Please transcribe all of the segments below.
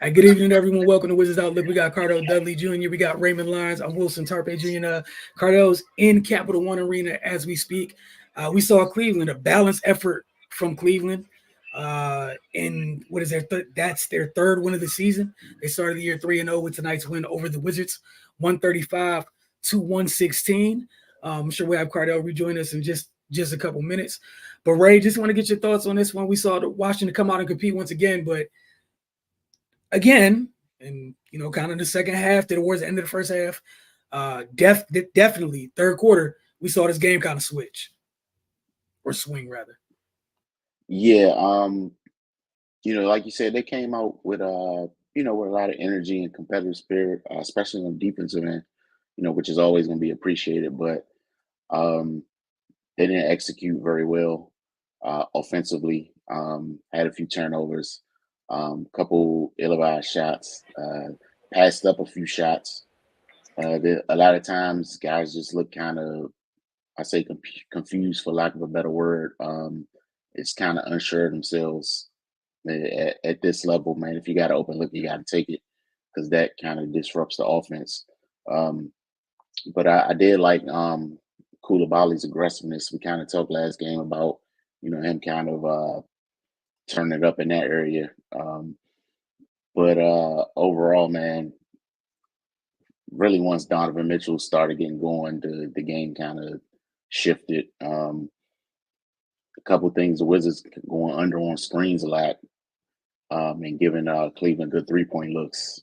Good evening, everyone. Welcome to Wizards Outlook. We got Cardell Dudley Jr., we got Raymond Lyons, I'm Wilson Tarpe Jr. Cardell's in Capital One Arena as we speak. We saw Cleveland, a balanced effort from Cleveland. And what is that's their third win of the season. They started the year 3-0 with tonight's win over the Wizards, 135 to 116. I'm sure we'll have Cardell rejoin us in just a couple minutes. But Ray, just want to get your thoughts on this one. We saw Washington come out and compete once again, but again, and kind of the second half towards the end of the first half, definitely third quarter, we saw this game kind of switch or swing rather. Yeah, like you said, they came out with with a lot of energy and competitive spirit, especially on defensive end, which is always going to be appreciated. But um, they didn't execute very well offensively. Had a few turnovers, couple ill-advised shots, passed up a few shots. A lot of times, guys just look kind of, I say, confused for lack of a better word. It's kind of unsure of themselves at this level, man. If you got to open look, you got to take it because that kind of disrupts the offense. Um, but I did like Koulibaly's aggressiveness. We kind of talked last game about him kind of turning it up in that area. But overall, man, really once Donovan Mitchell started getting going, the game kind of shifted. A couple things, the Wizards going under on screens a lot, and giving Cleveland good 3-point looks,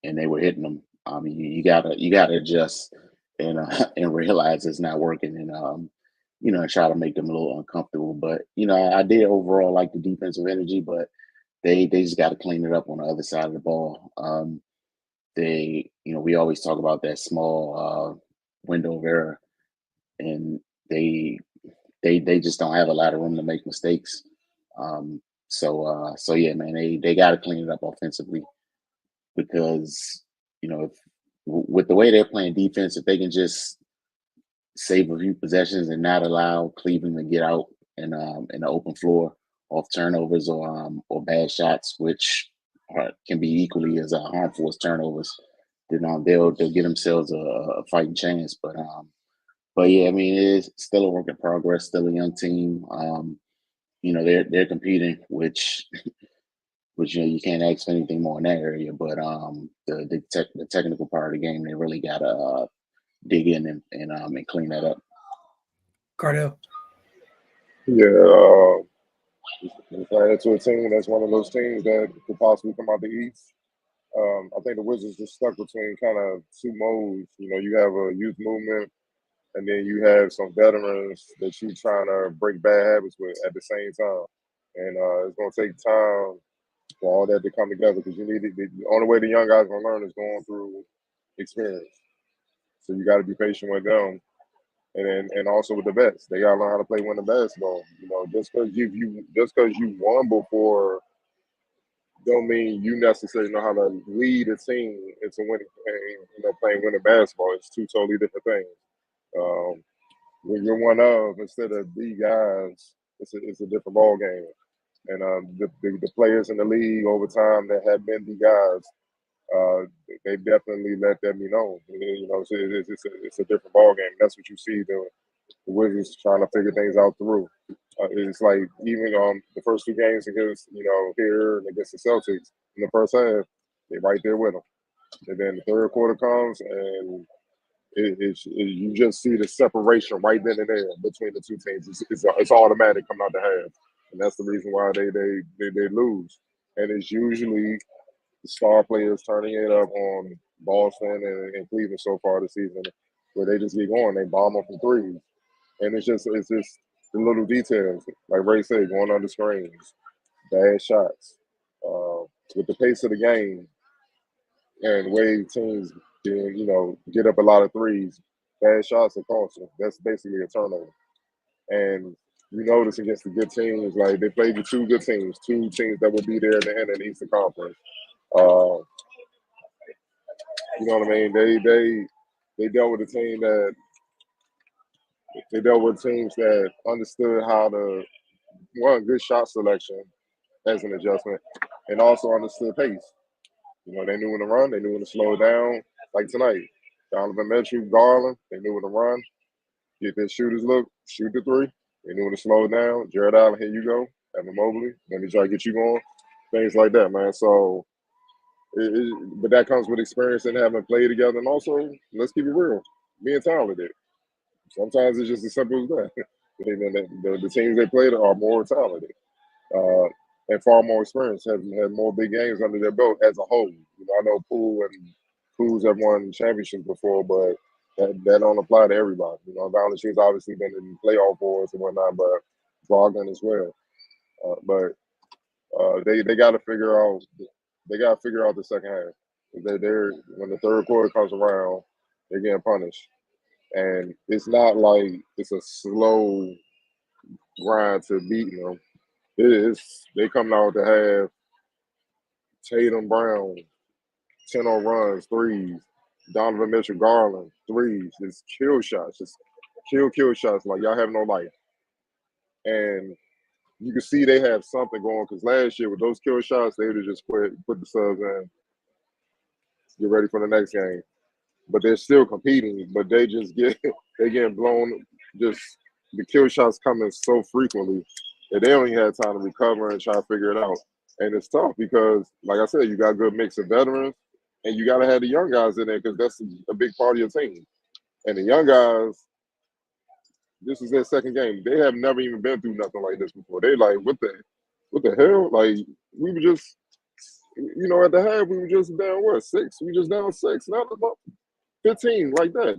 and they were hitting them. I mean, you gotta adjust and and realize it's not working, and try to make them a little uncomfortable. But I did overall like the defensive energy, but they just got to clean it up on the other side of the ball. We always talk about that small window of error, and they they just don't have a lot of room to make mistakes. So yeah, man, they got to clean it up offensively because if with the way they're playing defense, if they can just save a few possessions and not allow Cleveland to get out in the open floor off turnovers or bad shots, which can be equally as harmful as turnovers, then they'll get themselves a fighting chance. But yeah, I mean, it is still a work in progress, still a young team. They're competing, which you can't ask for anything more in that area. But the technical part of the game, they really gotta dig in and clean that up. Cardell. Yeah, it's ran into a team that's one of those teams that could possibly come out the East. I think the Wizards are stuck between kind of two modes. You have a youth movement, and then you have some veterans that you're trying to break bad habits with at the same time. And it's going to take time for all that to come together because you need it. The only way the young guys going to learn is going through experience. So you got to be patient with them, and also with the vets. They got to learn how to play winning basketball. Just because you won before don't mean you necessarily know how to lead a team into winning and playing winning basketball. It's two totally different things. Um, when you're one of instead of the guys, it's a different ball game. And the players in the league over time that have been the guys, uh, they definitely let them be known. So it's a different ball game. That's what you see the Wizards trying to figure things out through. It's like even the first two games against here and against the Celtics in the first half, they right there with them. And then the third quarter comes and you just see the separation right then and there between the two teams. It's automatic coming out the half, and that's the reason why they lose. And it's usually the star players turning it up on Boston and Cleveland so far this season, where they just get going. They bomb them from threes, and it's just the little details, like Ray said, going under screens, bad shots. With the pace of the game and the way teams can, get up a lot of threes, bad shots are costing. That's basically a turnover. And you notice against the good teams, like they played with two teams that will be there at the end of the Eastern Conference. Uh, you know what I mean? They dealt with a team that they dealt with teams that understood how to one good shot selection as an adjustment, and also understood pace. You know, they knew when to run, they knew when to slow it down. Like tonight, Donovan Mitchell, Garland, they knew when to run, get their shooters look, shoot the three. They knew when to slow it down. Jared Allen, here you go. Evan Mobley, let me try to get you going. Things like that, man. So, but that comes with experience and having played together. And also, let's keep it real, being talented. Sometimes it's just as simple as that. The teams they played are more talented uh, and far more experienced, have had more big games under their belt as a whole. You know, I know Poole and Kuz have won championships before, but that don't apply to everybody. You know, Valanciunas obviously been in playoff wars and whatnot, but Brogdon as well. But they got to figure out the second half. They're when the third quarter comes around, they're getting punished, and it's not like it's a slow grind to beating them. It is they coming out to have Tatum Brown 10 on runs, threes, Donovan Mitchell Garland, threes, just kill shots, just kill shots like y'all have no life. And you can see they have something going because last year with those kill shots, they would have just put the subs in, get ready for the next game. But they're still competing, but they just they getting blown. Just the kill shots coming so frequently that they only had time to recover and try to figure it out. And it's tough because, like I said, you got a good mix of veterans, and you got to have the young guys in there because that's a big part of your team. And the young guys, this is their second game. They have never even been through nothing like this before. They like, what the hell? Like we were just, at the half we were just down what 6? We just down 6. Now it's about 15 like that.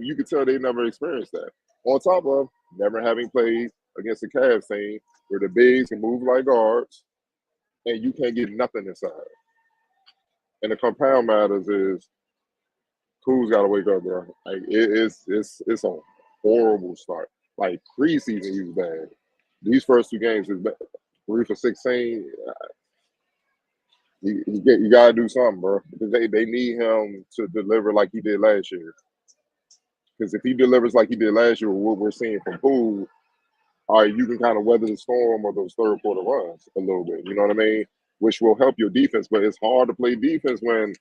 You could tell they never experienced that. On top of never having played against the Cavs team where the bigs can move like guards and you can't get nothing inside. And the compound matters is Kuz got to wake up, bro. Like it's a horrible start. Like preseason, he was bad. These first 2 games is bad. 3 for 16. You gotta do something, bro. Because they need him to deliver like he did last year. Because if he delivers like he did last year, what we're seeing from Poole, all right, you can kind of weather the storm of those third quarter runs a little bit. You know what I mean? Which will help your defense, but it's hard to play defense when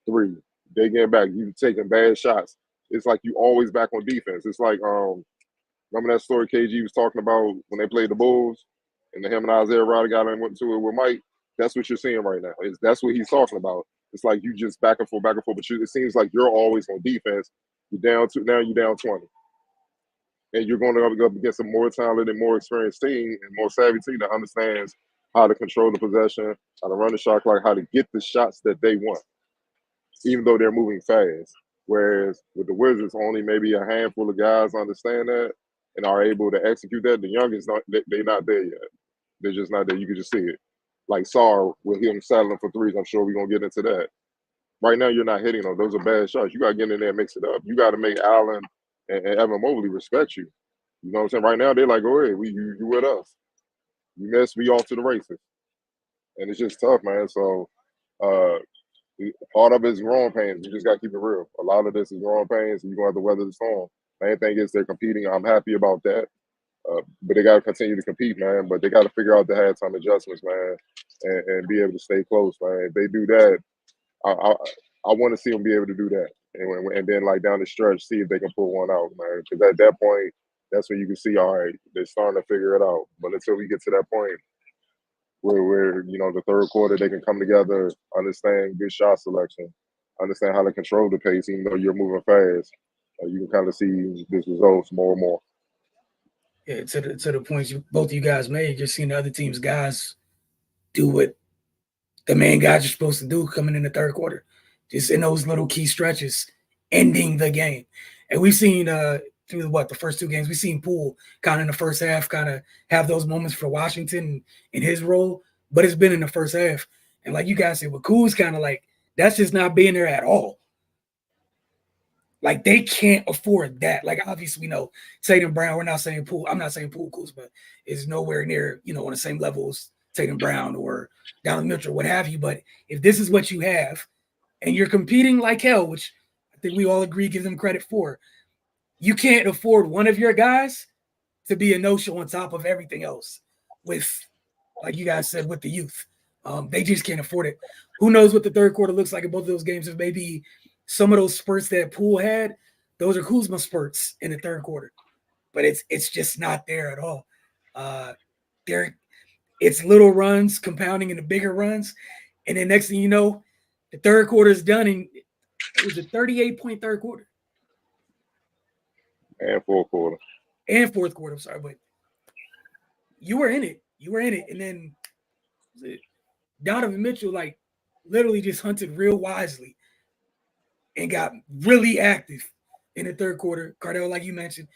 3 they get back. You taking bad shots. It's like you always back on defense. It's like remember that story KG was talking about when they played the Bulls and him and Isaiah Ryder got in went to it with Mike. That's what you're seeing right now. That's what he's talking about. It's like you just back and forth, but it seems like you're always on defense. You're down 2, now you're down 20. And you're going to go up against a more talented, more experienced team and more savvy team that understands how to control the possession, how to run the shot clock, how to get the shots that they want, even though they're moving fast. Whereas with the Wizards, only maybe a handful of guys understand that and are able to execute that. The youngest, they're not there yet. They're just not there. You can just see it. Like Sarr, with him settling for threes, I'm sure we're going to get into that. Right now, you're not hitting them. Those are bad shots. You got to get in there and mix it up. You got to make Allen and Evan Mobley respect you. You know what I'm saying? Right now, they're like, go ahead, you with us. You miss, we off to the races. And it's just tough, man. So part of it is growing pains. You just got to keep it real. A lot of this is growing pains, and you're going to have to weather the storm. Main thing is they're competing. I'm happy about that. But they got to continue to compete, man. But they got to figure out the halftime adjustments, man, and be able to stay close, man. If they do that, I want to see them be able to do that. And then, like, down the stretch, see if they can pull one out, man. Because at that point, that's when you can see, all right, they're starting to figure it out. But until we get to that point where the third quarter, they can come together, understand good shot selection, understand how to control the pace, even though you're moving fast, you can kind of see these results more and more. Yeah, to the points both of you guys made, just seeing the other team's guys do what the main guys are supposed to do coming in the third quarter, just in those little key stretches, ending the game. And we've seen through the first 2 games, we've seen Poole kind of in the first half kind of have those moments for Washington in his role, but it's been in the first half. And like you guys said, with Kuz kind of like, that's just not being there at all. Like, they can't afford that. Like, obviously, we know Tatum Brown, we're not saying Poole. I'm not saying Poole Kuz, but it's nowhere near, on the same level as Tatum Brown or Donovan Mitchell, what have you. But if this is what you have and you're competing like hell, which I think we all agree, give them credit for, you can't afford one of your guys to be a no-show on top of everything else with, like you guys said, with the youth. They just can't afford it. Who knows what the third quarter looks like in both of those games? If maybe some of those spurts that Poole had, those are Kuzma spurts in the third quarter, but it's just not there at all. It's little runs compounding into bigger runs, and then next thing you know, the third quarter is done, and it was a 38-point third quarter and fourth quarter and fourth quarter. I'm sorry, but you were in it. And then Donovan Mitchell, like, literally just hunted real wisely and got really active in the third quarter. Cardell, like you mentioned,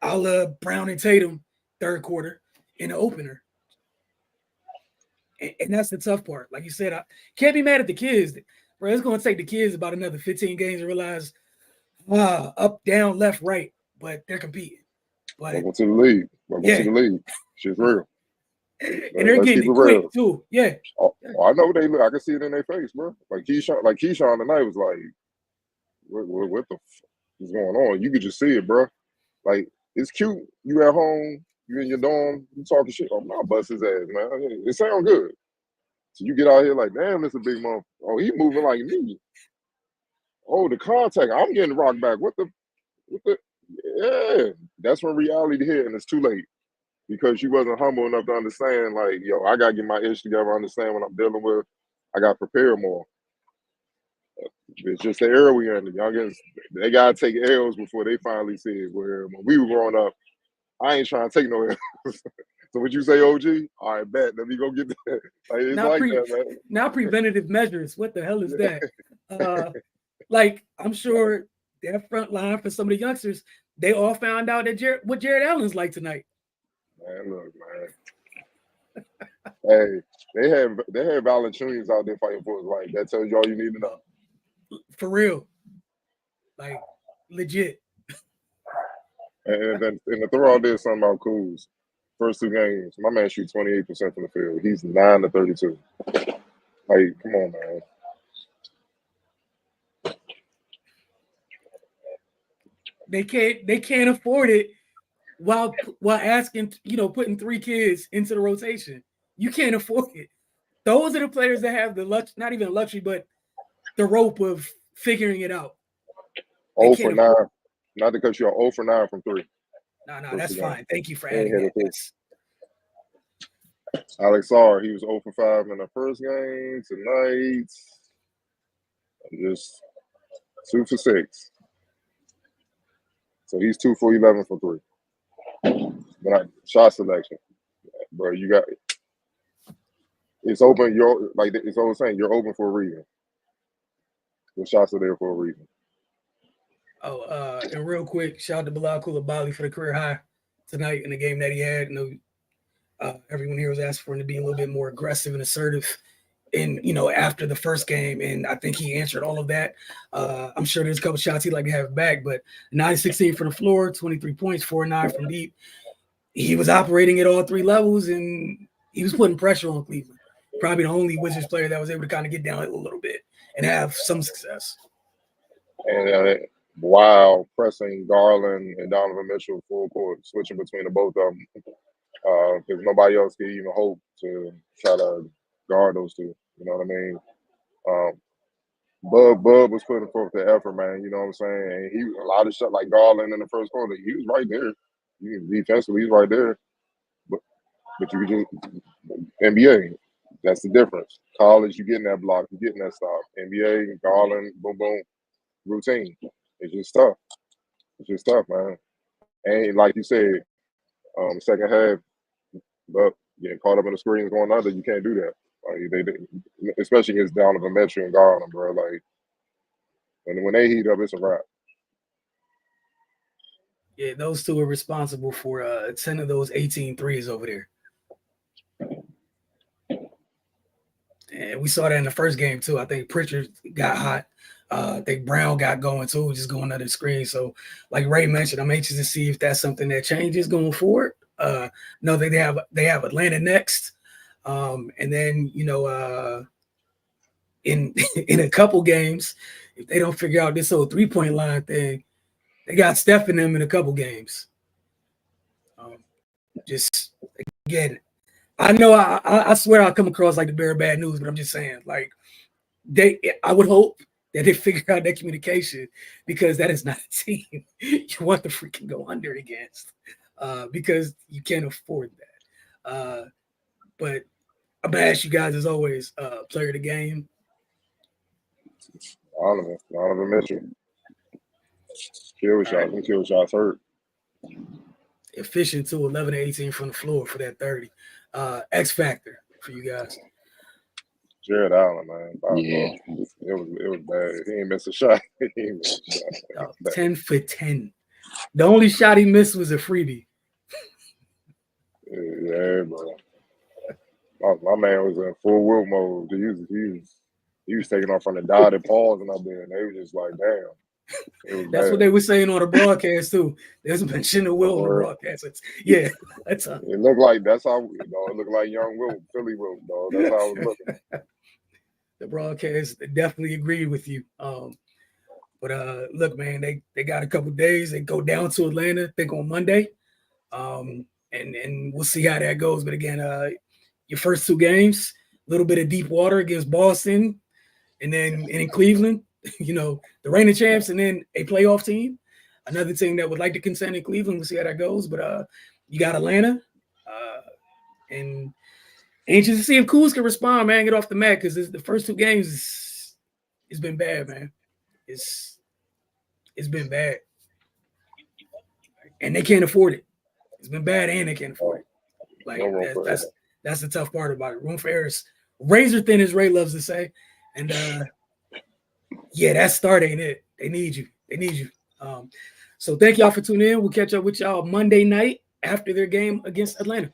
a la Brown and Tatum third quarter in the opener. And that's the tough part. Like you said, I can't be mad at the kids. Bro, it's going to take the kids about another 15 games to realize up, down, left, right, but they're competing. But welcome to the league. Welcome to the league. Shit's real. And they're getting it quick too. Yeah. Oh, I know they look. I can see it in their face, bro. Like Keyshawn tonight was like, what the fuck is going on? You could just see it, bro. Like, it's cute. You at home, you in your dorm, you talking shit. I'm not bust his ass, man. It sounds good. So you get out here like, damn, it's a big month. Oh, he moving like me. Oh, the contact. I'm getting rocked back. What the? Yeah. That's when reality hit, and it's too late. Because you wasn't humble enough to understand, like, yo, I got to get my ish together, understand what I'm dealing with. I got to prepare more. It's just the era we in. The youngins, they got to take L's before they finally see it. Where when we were growing up, I ain't trying to take no L's. So what you say, OG? All right, bet. Let me go get that. Like, it's not like that, man. Now preventative measures. What the hell is that? Like, I'm sure that front line for some of the youngsters, they all found out that what Jared Allen's like tonight. Man, look, man. Hey, they had Valanciunas out there fighting for his life. That tells you all you need to know. For real. Like, legit. And to throw out there something about Kuz. First two games, my man shoots 28% from the field. He's 9 to 32. Like, come on, man. They can't afford it while asking, putting 3 kids into the rotation. You can't afford it. Those are the players that have the not even luxury, but the rope of figuring it out. 0 for 9. Not to cut you off, 0 for 9 from 3. No, that's fine. Thank you for adding that. Alex R, he was 0 for 5 in the first game. Tonight, just 2 for 6. So he's 2 for 11 for 3. But shot selection, bro, you got it. It's open. It's always saying you're open for a reason. The shots are there for a reason. Oh, and real quick, shout out to Bilal Coulibaly for the career high tonight in the game that he had. Everyone here was asking for him to be a little bit more aggressive and assertive after the first game, and I think he answered all of that. I'm sure there's a couple shots he'd like to have back, but 9-16 from the floor, 23 points, 4-9 from deep. He was operating at all 3 levels, and he was putting pressure on Cleveland. Probably the only Wizards player that was able to kind of get down a little bit and have some success. And while pressing Garland and Donovan Mitchell full court, switching between the both of them, because nobody else could even hope to try to guard those two. You know what I mean? Bub was putting forth the effort, man. You know what I'm saying? And a lot of shot like Garland in the first quarter, he was right there. Defensively, he's right there. But you could just NBA. That's the difference. College, you getting that block, you getting that stop. NBA, Garland, boom, boom, routine. It's just tough. It's just tough, man. And like you said, second half, but getting caught up in the screens going under, you can't do that. Like they especially against Donovan Mitchell and Garland, bro. Like when they heat up, it's a wrap. Yeah, those two are responsible for 10 of those 18 threes over there. And we saw that in the first game too. I think Pritchard got hot. I think Brown got going too, just going under the screen. So, like Ray mentioned, I'm anxious to see if that's something that changes going forward. No, they have Atlanta next, and then in a couple games, if they don't figure out this whole 3-point line thing, they got Steph in them in a couple games. Just again, I know I swear I'll come across like the bearer of bad news, but I'm just saying, like, I would hope that they figure out that communication, because that is not a team you want to freaking go under against, because you can't afford that. But I'm gonna ask you guys, as always, player of the game. Donovan Mitchell. Kill shots. Them kill shots hurt. Efficient too, 11 to 18 from the floor for that 30. X factor for you guys. Jared Allen, man. Yeah. It was bad. He ain't missed a shot. 10 for 10. The only shot he missed was a freebie. Yeah, bro. My man was in full will mode. He was taking off from the dotted pause and up there, and they were just like, damn. That's bad. what they were saying on the broadcast too. There's mention of Will on the broadcast. Yeah, that's it looked like that's how it looked like young Will, Philly Will, dog. That's how it was looking. The broadcast definitely agreed with you. But look, man, they got a couple days. They go down to Atlanta, I think on Monday. And we'll see how that goes. But again, your first two games, a little bit of deep water against Boston, and then in Cleveland, the reigning champs, and then a playoff team, another team that would like to contend in Cleveland. We'll see how that goes. But you got Atlanta, and anxious to see if Kuz can respond, man, get off the mat, because the first two games, it's been bad, man. It's been bad, and they can't afford it. It's been bad, and they can't afford it. Like, that's the tough part about it. Room for error is razor thin, as Ray loves to say. And yeah, that start ain't it. They need you. So thank y'all for tuning in. We'll catch up with y'all Monday night after their game against Atlanta.